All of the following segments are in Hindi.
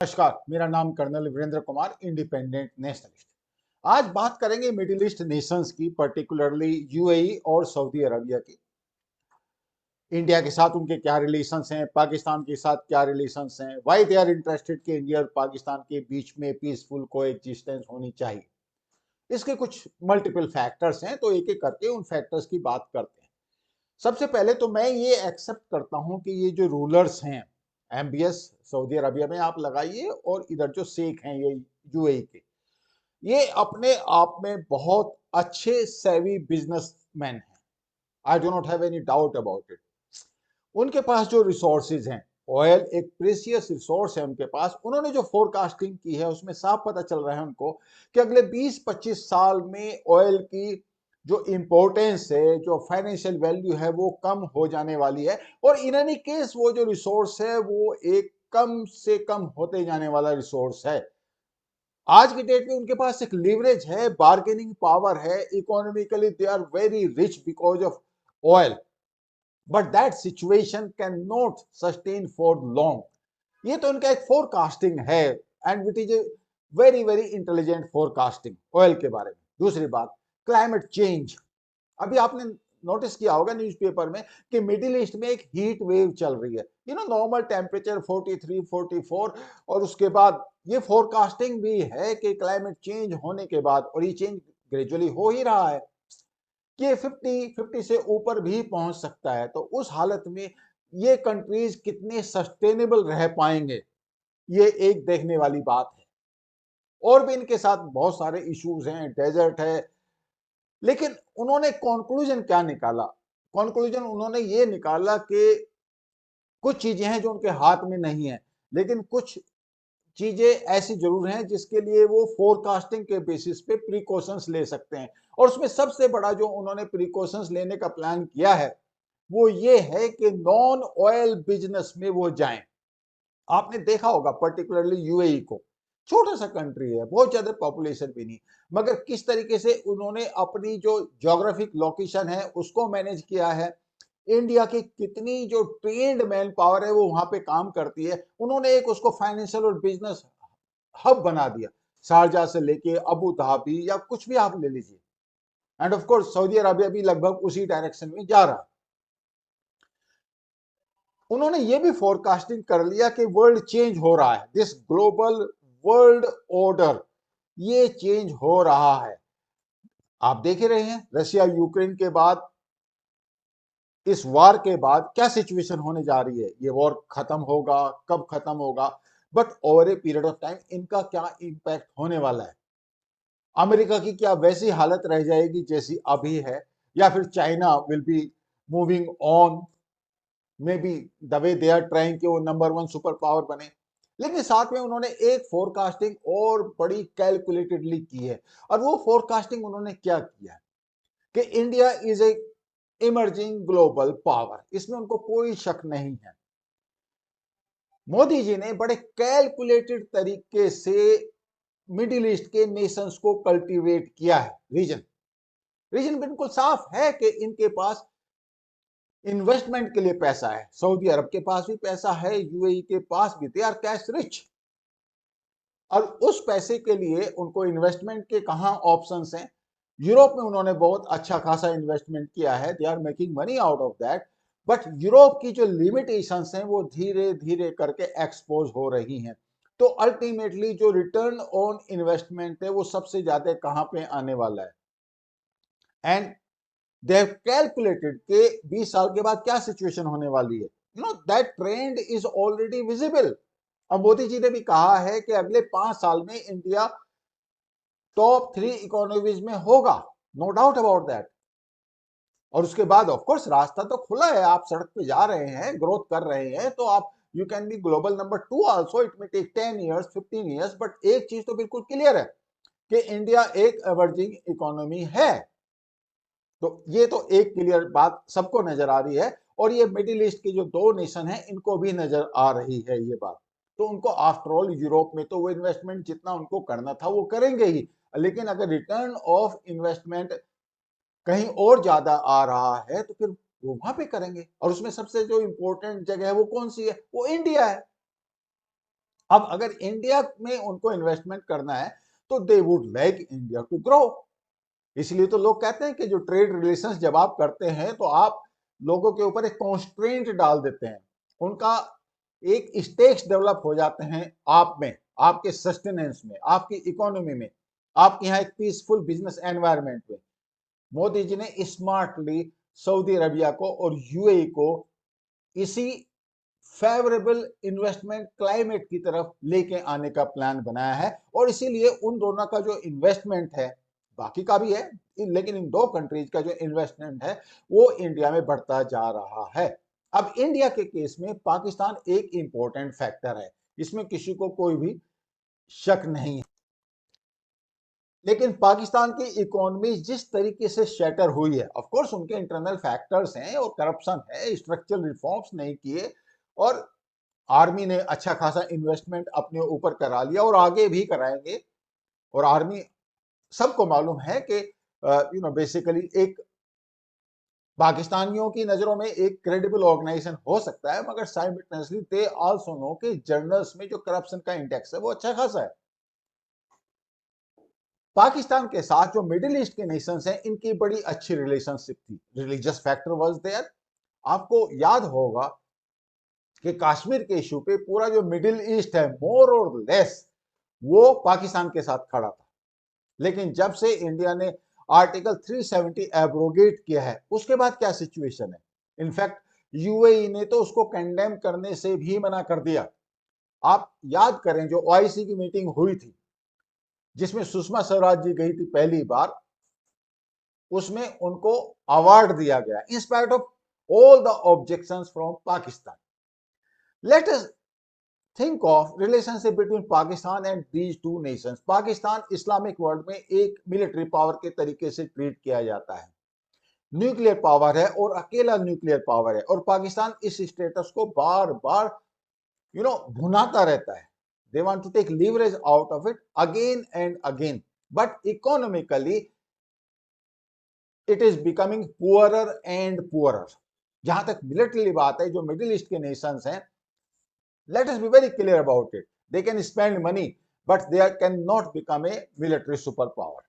नमस्कार, मेरा नाम colonel Virendra Kumar, independent nationalist. आज बात करेंगे मिडिल ईस्ट नेशंस की, पर्टिकुलरली यूएई और सऊदी अरबिया की। इंडिया के साथ उनके क्या रिलेशंस हैं, पाकिस्तान के साथ क्या रिलेशंस हैं, व्हाई दे आर इंटरेस्टेड कि इंडिया और पाकिस्तान के बीच में पीसफुल कोएग्जिस्टेंस होनी चाहिए। इसके कुछ मल्टीपल फैक्टर्स हैं, तो एक एक करके उन फैक्टर्स की बात करते हैं। सबसे पहले तो मैं ये एक्सेप्ट करता हूं कि ये जो रूलर्स हैं, एमबीएस सऊदी अरबिया में आप लगाइए और इधर जो शेख हैं ये यूएई के, ये अपने आप में बहुत अच्छे सेवी बिजनेसमैन हैं। I do not have any doubt about it. उनके पास जो रिसोर्सेज हैं, ऑयल एक प्रेशियस रिसोर्स है उनके पास। उन्होंने जो फोरकास्टिंग की है उसमें साफ पता चल रहा है उनको कि अगले 20-25 साल में ऑयल की जो इंपॉर्टेंस है, जो फाइनेंशियल वैल्यू है, वो कम हो जाने वाली है। और इन एनी केस वो जो रिसोर्स है वो एक कम से कम होते जाने वाला रिसोर्स है। आज की डेट में उनके पास एक लिवरेज है, बार्गेनिंग पावर है, economically they are very rich because of oil. But that situation can not sustain for long. ये तो उनका एक फोरकास्टिंग है, and it is a very very intelligent forecasting oil के बारे में। दूसरी बात, क्लाइमेट चेंज। अभी आपने नोटिस किया होगा न्यूज़पेपर में कि मिडिल ईस्ट में एक हीट वेव चल रही है। नॉर्मल टेम्परेचर 43 44, और उसके बाद ये फोरकास्टिंग भी है कि क्लाइमेट चेंज होने के बाद, और ये चेंज ग्रेजुअली हो ही रहा है, कि 50 से ऊपर भी पहुंच सकता है। तो उस हालत में ये कंट्रीज कितने सस्टेनेबल रह पाएंगे, ये एक देखने वाली बात है। और भी इनके साथ बहुत सारे इश्यूज हैं, डेजर्ट है। लेकिन उन्होंने कंक्लूजन क्या निकाला? कंक्लूजन उन्होंने ये निकाला कि कुछ चीजें हैं जो उनके हाथ में नहीं है, लेकिन कुछ चीजें ऐसी जरूर हैं जिसके लिए वो फोरकास्टिंग के बेसिस पे प्रिकॉशंस ले सकते हैं। और उसमें सबसे बड़ा जो उन्होंने प्रिकॉशंस लेने का प्लान किया है वो ये है कि नॉन ऑयल बिजनेस में वो जाएं। आपने देखा होगा पर्टिकुलरली यूएई को, छोटा सा कंट्री है, बहुत ज्यादा पॉपुलेशन भी नहीं, मगर किस तरीके से उन्होंने अपनी जो ज्योग्राफिक लोकेशन है उसको मैनेज किया है। इंडिया की कितनी जो ट्रेन्ड मैन पावर है वो वहां पे काम करती है। उन्होंने एक उसको फाइनेंशियल और बिजनेस हब बना दिया। शारजा से लेके अबू धाबी या कुछ भी आप ले लीजिए, end of course Saudi Arabia भी लगभग उसी डायरेक्शन में जा रहा है। उन्होंने ये भी फोरकास्टिंग कर लिया कि वर्ल्ड चेंज हो रहा है, दिस ग्लोबल वर्ल्ड ऑर्डर ये चेंज हो रहा है। आप देख ही रहे हैं रशिया यूक्रेन के बाद, इस वार के बाद क्या सिचुएशन होने जा रही है। ये वॉर खत्म होगा, कब खत्म होगा, but over a period of time इनका क्या इंपैक्ट होने वाला है। अमेरिका की क्या वैसी हालत रह जाएगी जैसी अभी है, या फिर China will be moving on, may be the way they are trying कि वो नंबर 1 सुपर पावर बने। लेकिन साथ में उन्होंने एक फोरकास्टिंग और बड़ी कैलकुलेटेडली की है। और वो फोरकास्टिंग उन्होंने क्या किया कि India is a emerging global power, इसमें उनको कोई शक नहीं है। मोदी जी ने बड़े कैलकुलेटेड तरीके से मिडिल ईस्ट के नेशंस को कल्टीवेट किया है। रीजन रीजन बिल्कुल साफ है कि इनके पास इन्वेस्टमेंट के लिए पैसा है। सऊदी अरब के पास भी पैसा है, यूएई के पास भी, दे आर कैश रिच। और उस पैसे के लिए उनको इन्वेस्टमेंट के कहां ऑप्शंस हैं? यूरोप में उन्होंने बहुत अच्छा खासा इन्वेस्टमेंट किया है, they are making money out of that. But Europe की जो लिमिटेशंस हैं वो धीरे धीरे करके एक्सपोज हो रही हैं। तो अल्टीमेटली जो रिटर्न ऑन इन्वेस्टमेंट है वो सबसे ज्यादा कहां पे आने वाला है? एंड दे हैव कैलकुलेटेड कि 20 साल के बाद क्या सिचुएशन होने वाली है। That trend is already visible. और मोदी जी ने भी कहा है कि अगले 5 साल में इंडिया टॉप 3 इकोनॉमीज में होगा, नो डाउट अबाउट दैट। और उसके बाद ऑफ कोर्स रास्ता तो खुला है, आप सड़क पे जा रहे हैं, ग्रोथ कर रहे हैं, तो आप you can be global number 2 also. It may take 10 years 15 years, but एक चीज तो बिल्कुल क्लियर है कि इंडिया एक एमर्जिंग इकोनॉमी है। तो ये तो एक क्लियर बात सबको नजर आ रही है। और ये मिडिल ईस्ट के जो दो नेशन हैं इनको भी नजर आ रही है ये बात। तो उनको आफ्टर ऑल यूरोप में तो वो इन्वेस्टमेंट जितना उनको करना था वो करेंगे ही, लेकिन अगर रिटर्न ऑफ इन्वेस्टमेंट कहीं और ज्यादा आ रहा है तो फिर वो वहां पे करेंगे। और उसमें सबसे जो इंपॉर्टेंट जगह है वो कौन सी है? वो इंडिया है। अब अगर इंडिया में उनको इन्वेस्टमेंट करना है तो they would like India to grow. इसलिए तो लोग कहते हैं कि जो ट्रेड रिलेशंस जब आप करते हैं तो आप लोगों के ऊपर एक कॉन्स्ट्रेंट डाल देते हैं, उनका एक स्टेक्स डेवलप हो जाते हैं आप में, आपके सस्टेनेंस में, आपकी इकोनॉमी में, आपके यहाँ एक पीसफुल बिजनेस एनवायरनमेंट में। मोदी जी ने स्मार्टली सऊदी अरबिया को और यूएई को इसी फेवरेबल इन्वेस्टमेंट क्लाइमेट की तरफ लेके आने का प्लान बनाया है, और इसीलिए उन दोनों का जो इन्वेस्टमेंट है, बाकी का भी है, लेकिन इन दो कंट्रीज का जो इन्वेस्टमेंट है वो इंडिया में बढ़ता जा रहा है। अब इंडिया के केस में पाकिस्तान एक इंपॉर्टेंट फैक्टर है, इसमें किसी को कोई भी शक नहीं है। लेकिन पाकिस्तान की इकोनॉमी जिस तरीके से शैटर हुई है, ऑफ कोर्स उनके इंटरनल फैक्टर्स हैं और करप्शन है, स्ट्रक्चरल रिफॉर्म्स नहीं किए, और आर्मी ने अच्छा खासा इन्वेस्टमेंट अपने ऊपर करा लिया और आगे भी कराएंगे। और आर्मी सबको मालूम है कि बेसिकली एक पाकिस्तानियों की नजरों में एक क्रेडिबल ऑर्गेनाइजेशन हो सकता है, मगर साइमल्टेनियसली दे आल्सो नो कि जर्नल्स में जो करप्शन का इंडेक्स है वो अच्छा खासा है। पाकिस्तान के साथ जो मिडिल ईस्ट के नेशंस हैं इनकी बड़ी अच्छी रिलेशनशिप थी, रिलीजियस फैक्टर वाज देयर। आपको याद होगा कि कश्मीर के इशू पे पूरा जो मिडिल ईस्ट है मोर और लेस वो पाकिस्तान के साथ खड़ा था। लेकिन जब से इंडिया ने आर्टिकल 370 एब्रोगेट किया है उसके बाद क्या सिचुएशन है, इनफैक्ट यूएई ने तो उसको कंडेम करने से भी मना कर दिया। आप याद करें जो ओआईसी की मीटिंग हुई थी जिसमें सुषमा स्वराज जी गई थी पहली बार, उसमें उनको अवार्ड दिया गया in spite of all the objections from Pakistan. Let us think of relationship between Pakistan and these two nations. Pakistan Islamic world में एक मिलिट्री पावर के तरीके से ट्रीट किया जाता है, न्यूक्लियर पावर है और अकेला न्यूक्लियर पावर है, और पाकिस्तान इस स्टेटस को बार बार भुनाता रहता है। They want to take leverage out of it again and again, but economically it is becoming poorer and poorer. जहां तक मिलिट्री बात है, जो मिडिल ईस्ट के नेशंस हैं, let us be very clear about it, they can spend money but they cannot become a military superpower.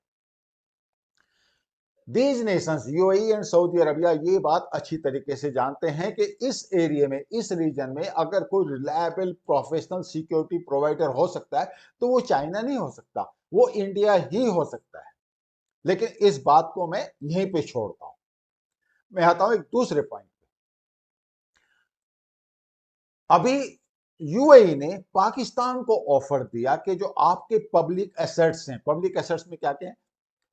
These nations UAE and Saudi Arabia ये बात अच्छी तरीके से जानते हैं कि इस एरिया में, इस रीजन में अगर कोई रिलायबल प्रोफेशनल सिक्योरिटी प्रोवाइडर हो सकता है तो वो चाइना नहीं हो सकता, वो इंडिया ही हो सकता है। लेकिन इस बात को मैं यहीं पे छोड़ता हूं, मैं आता हूं एक दूसरे पॉइंट पे। अभी यूएई ने पाकिस्तान को ऑफर दिया कि जो आपके पब्लिक एसेट्स हैं, पब्लिक एसेट्स में क्या क्या है,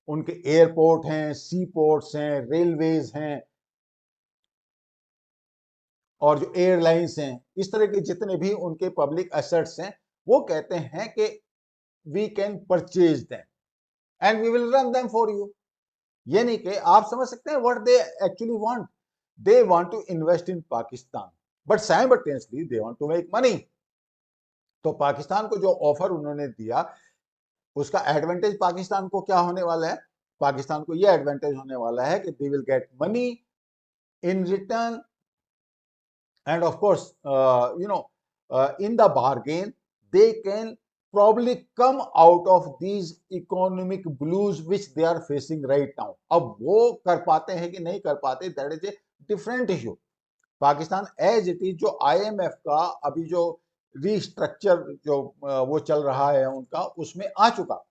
उनके एयरपोर्ट हैं, सी पोर्ट्स हैं, रेलवेज हैं, और जो एयरलाइंस हैं, इस तरह के जितने भी उनके पब्लिक एसेट्स हैं, वो कहते हैं कि we can purchase them and we will run them for you. यानी कि आप समझ सकते हैं what they actually want, they want to invest in Pakistan but simultaneously they want to make money. तो पाकिस्तान को जो ऑफर उन्होंने दिया उसका एडवांटेज पाकिस्तान को क्या होने वाला है, पाकिस्तान को यह एडवांटेज होने वाला है कि they will get money in return, end of course in the bargain they can probably come out of these economic blues which they are facing right now. अब वो कर पाते हैं कि नहीं कर पाते, that is a different issue. Pakistan as it is, जो आईएमएफ का अभी जो रीस्ट्रक्चर जो वो चल रहा है उनका, उसमें आ चुका।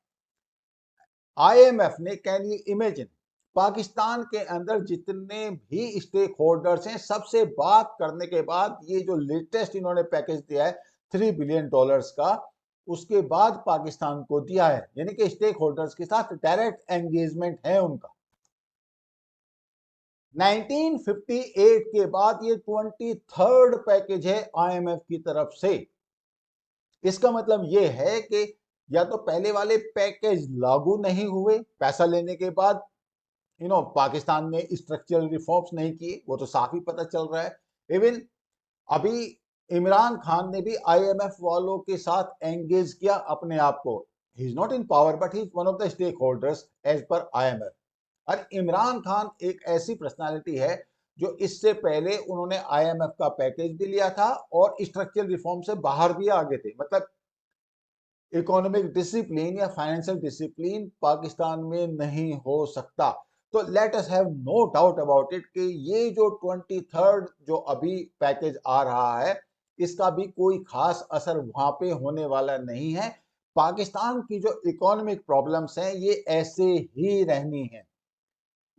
आईएमएफ ने, कैन यू इमेजिन, पाकिस्तान के अंदर जितने भी स्टेक होल्डर्स हैं सबसे बात करने के बाद ये जो लेटेस्ट इन्होंने पैकेज दिया है $3 बिलियन का, उसके बाद पाकिस्तान को दिया है, यानी कि स्टेक होल्डर्स के साथ डायरेक्ट एंगेजमेंट है उनका। 1958 के बाद ये 23rd पैकेज है आईएमएफ की तरफ से। इसका मतलब ये है कि या तो पहले वाले पैकेज लागू नहीं हुए पैसा लेने के बाद, पाकिस्तान ने स्ट्रक्चरल रिफॉर्म्स नहीं किए, वो तो साफ ही पता चल रहा है। इवन अभी इमरान खान ने भी आईएमएफ वालों के साथ एंगेज किया अपने आप को। He is not in power but he is one of the stake holders as per IMF. और इमरान खान एक ऐसी पर्सनालिटी है जो इससे पहले उन्होंने आईएमएफ का पैकेज भी लिया था और स्ट्रक्चरल रिफॉर्म से बाहर भी आ गए थे। मतलब इकोनॉमिक डिसिप्लिन या फाइनेंशियल डिसिप्लिन पाकिस्तान में नहीं हो सकता। तो let us have no doubt about it कि ये जो 23rd जो अभी पैकेज आ रहा है, इसका भी कोई खास असर वहां पे होने वाला नहीं है। पाकिस्तान की जो इकोनॉमिक प्रॉब्लम्स हैं ये ऐसे ही रहनी है।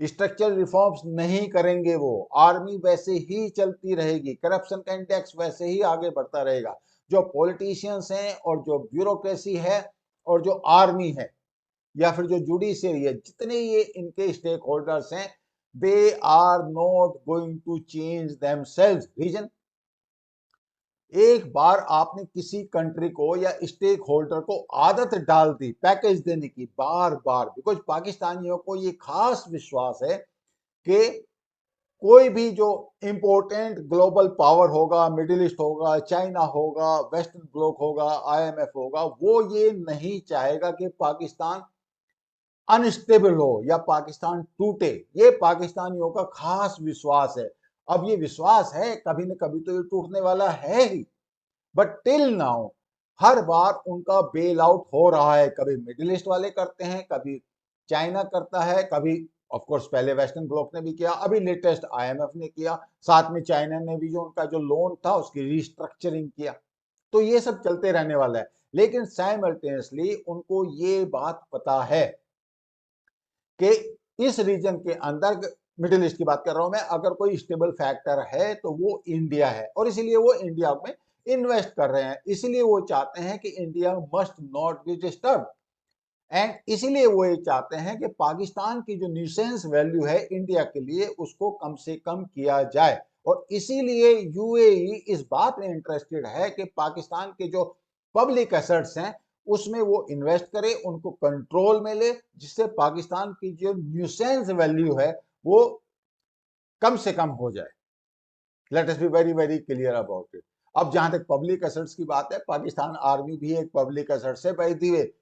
स्ट्रक्चरल रिफॉर्म्स नहीं करेंगे वो, आर्मी वैसे ही चलती रहेगी, करप्शन का इंडेक्स वैसे ही आगे बढ़ता रहेगा। जो पॉलिटिशियंस हैं और जो ब्यूरोक्रेसी है और जो आर्मी है या फिर जो जुडिशियरी है, जितने ये इनके स्टेक होल्डर्स हैं, they are not going to change themselves. Reason, एक बार आपने किसी कंट्री को या स्टेक होल्डर को आदत डाल दी पैकेज देने की बार बार, बिकॉज पाकिस्तानियों को ये खास विश्वास है कि कोई भी जो इंपोर्टेंट ग्लोबल पावर होगा, मिडिल ईस्ट होगा, चाइना होगा, वेस्टर्न ब्लॉक होगा, आईएमएफ होगा, वो ये नहीं चाहेगा कि पाकिस्तान अनस्टेबल हो या पाकिस्तान टूटे। ये पाकिस्तानियों का खास विश्वास है। अब ये विश्वास है, कभी न कभी तो ये टूटने वाला है ही, बट टिल नाउ हर बार उनका बेल आउट हो रहा है। कभी मिडिल ईस्ट वाले करते हैं, कभी चाइना करता है, कभी ऑफ कोर्स पहले वेस्टर्न ब्लॉक ने भी किया, अभी लेटेस्ट आईएमएफ ने किया, साथ में चाइना ने भी जो उनका जो लोन था उसकी रिस्ट्रक्चरिंग किया। तो ये सब चलते रहने वाला है, लेकिन साइमल्टेनियसली उनको ये बात पता है कि इस रीजन के अंदर, मिडिल ईस्ट की बात कर रहा हूं मैं, अगर कोई स्टेबल फैक्टर है तो वो इंडिया है, और इसीलिए वो इंडिया में इन्वेस्ट कर रहे हैं। इसीलिए वो चाहते हैं कि India must not be disturb, and इसीलिए वो ये चाहते हैं कि पाकिस्तान की जो न्यूसेंस वैल्यू है इंडिया के लिए उसको कम से कम किया जाए। और इसीलिए यूएई इस बात में इंटरेस्टेड है कि पाकिस्तान के जो पब्लिक एसेट्स हैं उसमें वो इन्वेस्ट करे, उनको कंट्रोल में ले, जिससे पाकिस्तान की जो न्यूसेंस वैल्यू है वो कम से कम हो जाए। Let us be very very clear about it. अब जहां तक पब्लिक एसेट्स की बात है, पाकिस्तान आर्मी भी एक पब्लिक एसेट्स है बाय द वे,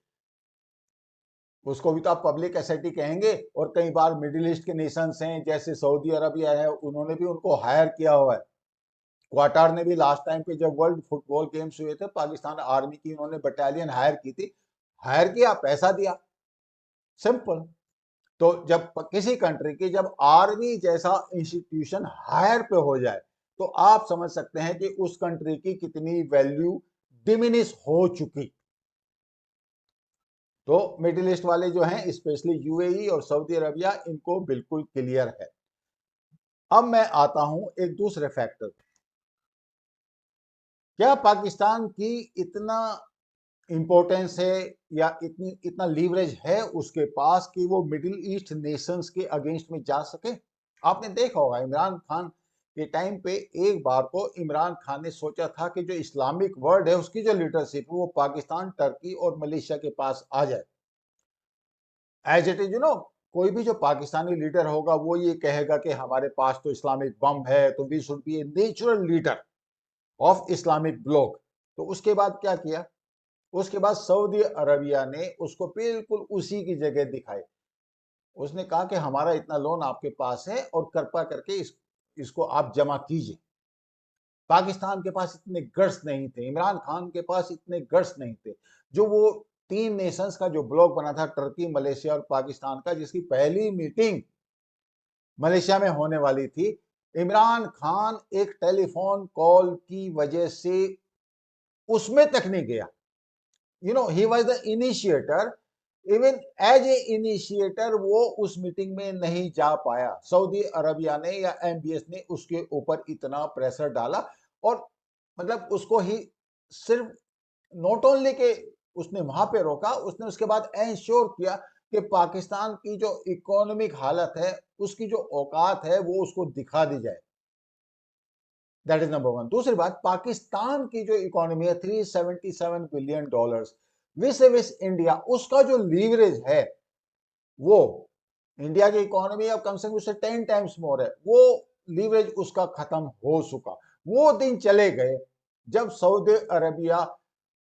उसको भी तो आप पब्लिक एसेट ही कहेंगे। और कई बार मिडिल ईस्ट के नेशंस हैं जैसे सऊदी अरबिया है, उन्होंने भी उनको हायर किया हुआ है। क्वाटार ने भी लास्ट टाइम पे जब वर्ल्ड फुटबॉल गेम्स हुए थे, पाकिस्तान आर्मी की उन्होंने बटालियन हायर की थी, हायर किया, पैसा दिया, सिंपल। तो जब किसी कंट्री की जब आर्मी जैसा इंस्टीट्यूशन हायर पे हो जाए तो आप समझ सकते हैं कि उस कंट्री की कितनी वैल्यू डिमिनिश हो चुकी। तो मिडिल ईस्ट वाले जो हैं, स्पेशली यूएई और सऊदी अरबिया, इनको बिल्कुल क्लियर है। अब मैं आता हूं एक दूसरे फैक्टर, क्या पाकिस्तान की इतना इंपॉर्टेंस है या इतना लीवरेज है उसके पास कि वो मिडिल ईस्ट नेशंस के अगेंस्ट में जा सके? आपने देखा होगा इमरान खान के टाइम पे एक बार को इमरान खान ने सोचा था कि जो इस्लामिक वर्ल्ड है उसकी जो लीडरशिप है वो पाकिस्तान, टर्की और मलेशिया के पास आ जाए। एज इट इज कोई भी जो पाकिस्तानी लीडर होगा वो ये कहेगा कि हमारे पास तो इस्लामिक बम है, तो we should be a natural leader of Islamic bloc. तो उसके बाद क्या किया, उसके बाद सऊदी अरबिया ने उसको बिल्कुल उसी की जगह दिखाई। उसने कहा कि हमारा इतना लोन आपके पास है और कृपा करके इसको आप जमा कीजिए। पाकिस्तान के पास इतने गट्स नहीं थे, इमरान खान के पास इतने गट्स नहीं थे। जो वो तीन नेशंस का जो ब्लॉक बना था, टर्की, मलेशिया और पाकिस्तान का, जिसकी पहली मीटिंग मलेशिया में होने वाली थी, इमरान खान एक टेलीफोन कॉल की वजह से उसमें तक नहीं गया। He was the initiator, even as a initiator वो उस मीटिंग में नहीं जा पाया। सऊदी अरबिया ने या एमबीएस ने उसके ऊपर इतना प्रेशर डाला, और मतलब उसको ही सिर्फ नॉट ओनली के उसने वहां पे रोका, उसने उसके बाद एंश्योर किया कि पाकिस्तान की जो इकोनॉमिक हालत है, उसकी जो औकात है, वो उसको दिखा दी जाए। That is number one. दूसरी बात, पाकिस्तान की जो इकोनॉमी है $377 बिलियन विस विस इंडिया, उसका जो लीवरेज है वो इंडिया की इकोनॉमी अब कम से कम उससे 10 टाइम्स मोर है। वो लीवरेज उसका खत्म हो चुका। वो दिन चले गए जब सऊदी अरबिया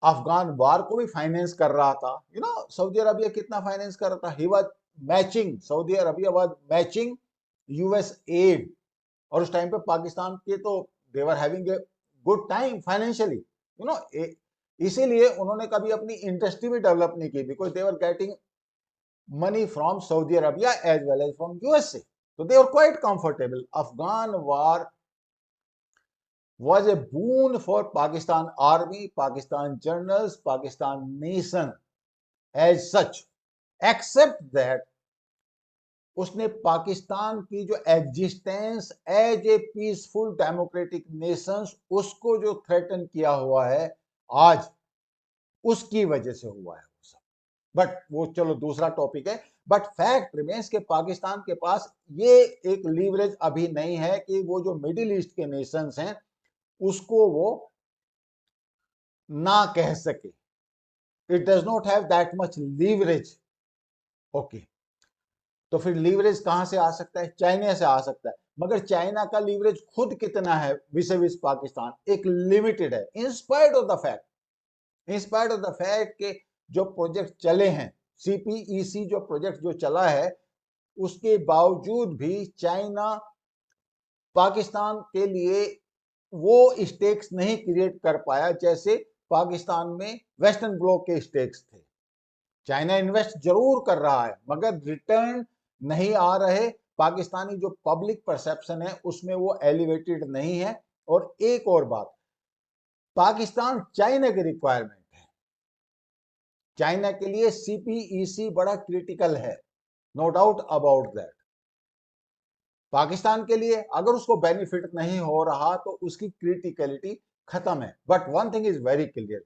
अफगान वार को भी फाइनेंस कर रहा था। सऊदी अरबिया कितना फाइनेंस कर रहा था, he was matching, Saudi Arabia was matching US aid. और उस टाइम पे पाकिस्तान के तो they were having a good time financially. इसीलिए उन्होंने कभी अपनी इंडस्ट्री भी डेवलप नहीं की, because they were getting money from Saudi Arabia as well as from USA. So they were quite comfortable. Afghan war was a boon for Pakistan army, Pakistan generals, Pakistan nation as such, except that उसने पाकिस्तान की जो existence as a peaceful democratic nations उसको जो थ्रेटन किया हुआ है आज, उसकी वजह से हुआ है वो सब। बट वो चलो दूसरा टॉपिक है। बट फैक्ट रिमेन्स के पाकिस्तान के पास ये एक लीवरेज अभी नहीं है कि वो जो मिडिल ईस्ट के नेशंस हैं उसको वो ना कह सके। It does not have that much leverage. Okay, तो फिर लीवरेज कहां से आ सकता है? चाइना से आ सकता है। मगर चाइना का लीवरेज खुद कितना है विस विस पाकिस्तान? एक लिमिटेड है। In spite of the fact के जो प्रोजेक्ट चले हैं, सीपीईसी जो प्रोजेक्ट जो चला है, उसके बावजूद भी चाइना पाकिस्तान के लिए वो स्टेक्स नहीं क्रिएट कर पाया जैसे पाकिस्तान में वेस्टर्न ब्लॉक के स्टेक्स थे। चाइना इन्वेस्ट जरूर कर रहा है मगर रिटर्न नहीं आ रहे। पाकिस्तानी जो पब्लिक परसेप्शन है उसमें वो एलिवेटेड नहीं है। और एक और बात, पाकिस्तान चाइना की रिक्वायरमेंट है। चाइना के लिए सीपीईसी बड़ा क्रिटिकल है, no doubt about that. Pakistan के लिए अगर उसको बेनिफिट नहीं हो रहा तो उसकी क्रिटिकलिटी खत्म है। But one thing is very clear,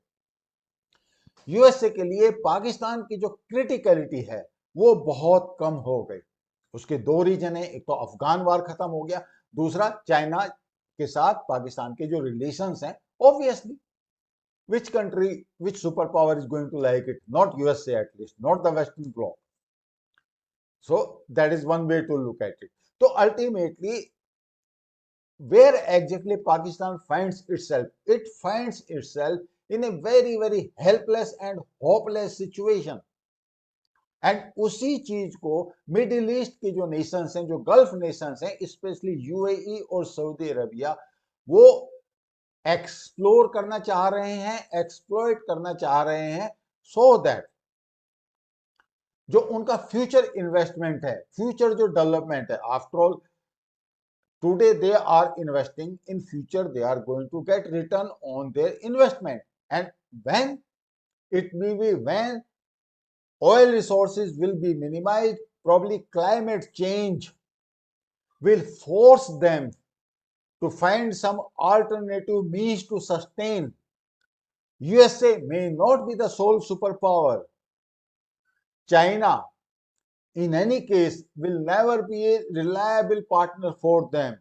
USA के लिए पाकिस्तान की जो क्रिटिकलिटी है वो बहुत कम हो गई। उसके दो रीजन है, एक तो अफगान वार खत्म हो गया, दूसरा चाइना के साथ पाकिस्तान के जो रिलेशंस हैं, obviously which country, which superpower is going to like it? Not USA, at least not the Western bloc. So that is one way to look at it. So ultimately, where exactly Pakistan finds itself? It finds itself in a very helpless and hopeless situation. And उसी चीज को मिडिल ईस्ट के जो नेशंस हैं, जो गल्फ नेशंस हैं, स्पेशली यूएई और सऊदी अरबिया, वो एक्सप्लोर करना चाह रहे हैं, एक्सप्लॉइट करना चाह रहे हैं, सो दैट जो उनका फ्यूचर इन्वेस्टमेंट है, फ्यूचर जो डेवलपमेंट है, after all today they are investing, in future they are going to get return on their investment. And when it will be when oil resources will be minimized, probably climate change will force them to find some alternative means to sustain. USA may not be the sole superpower. China, in any case, will never be a reliable partner for them.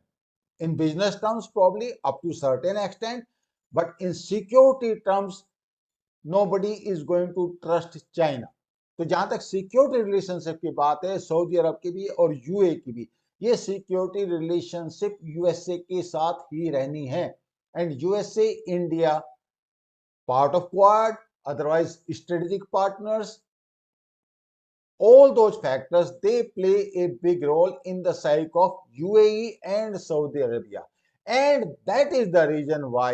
In business terms, probably up to a certain extent, but in security terms, nobody is going to trust China. तो जहां तक सिक्योरिटी रिलेशनशिप की बात है, सऊदी अरब की भी और यूए की भी, ये सिक्योरिटी रिलेशनशिप यूएसए के साथ ही रहनी है। And USA India part of quad, otherwise strategic partners, all those factors, they play a big role in the psyche of UAE and Saudi Arabia. And that is the reason why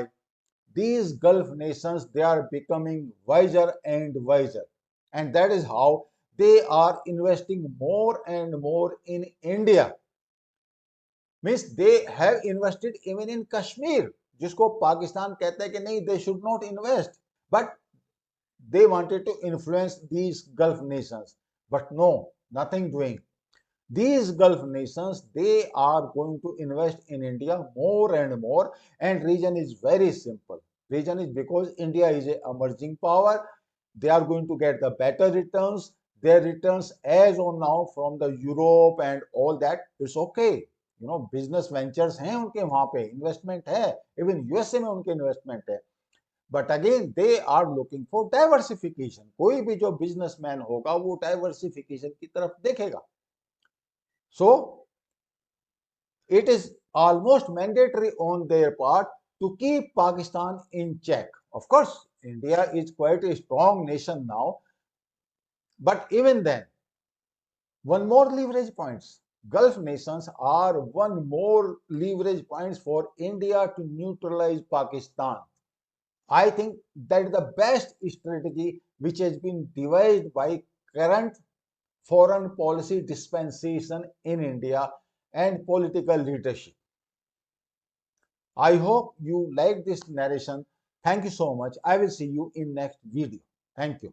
these Gulf nations, they are becoming wiser and wiser. And that is how they are investing more and more in India. Means they have invested even in Kashmir, जिसको पाकिस्तान कहता है कि नहीं, they should not invest, but they wanted to influence these Gulf nations. But no, nothing doing. These Gulf nations, they are going to invest in India more and more. And reason is very simple. Reason is because India is an emerging power. They are going to get the better returns. Their returns as on now from the Europe and all that, it's okay. You know, business ventures हैं उनके वहां पे, इन्वेस्टमेंट है, इवन यूएसए में उनके इन्वेस्टमेंट है। But again they are looking for diversification. कोई भी जो बिजनेसमैन होगा वो डाइवर्सिफिकेशन की तरफ देखेगा। So it is almost mandatory on their part to keep Pakistan in check. Of course, India is quite a strong nation now, but even then, one more leverage points. Gulf nations are one more leverage points for India to neutralize Pakistan. I think that is the best strategy which has been devised by current foreign policy dispensation in India and political leadership. I hope you like this narration. Thank you so much. I will see you in next video. Thank you.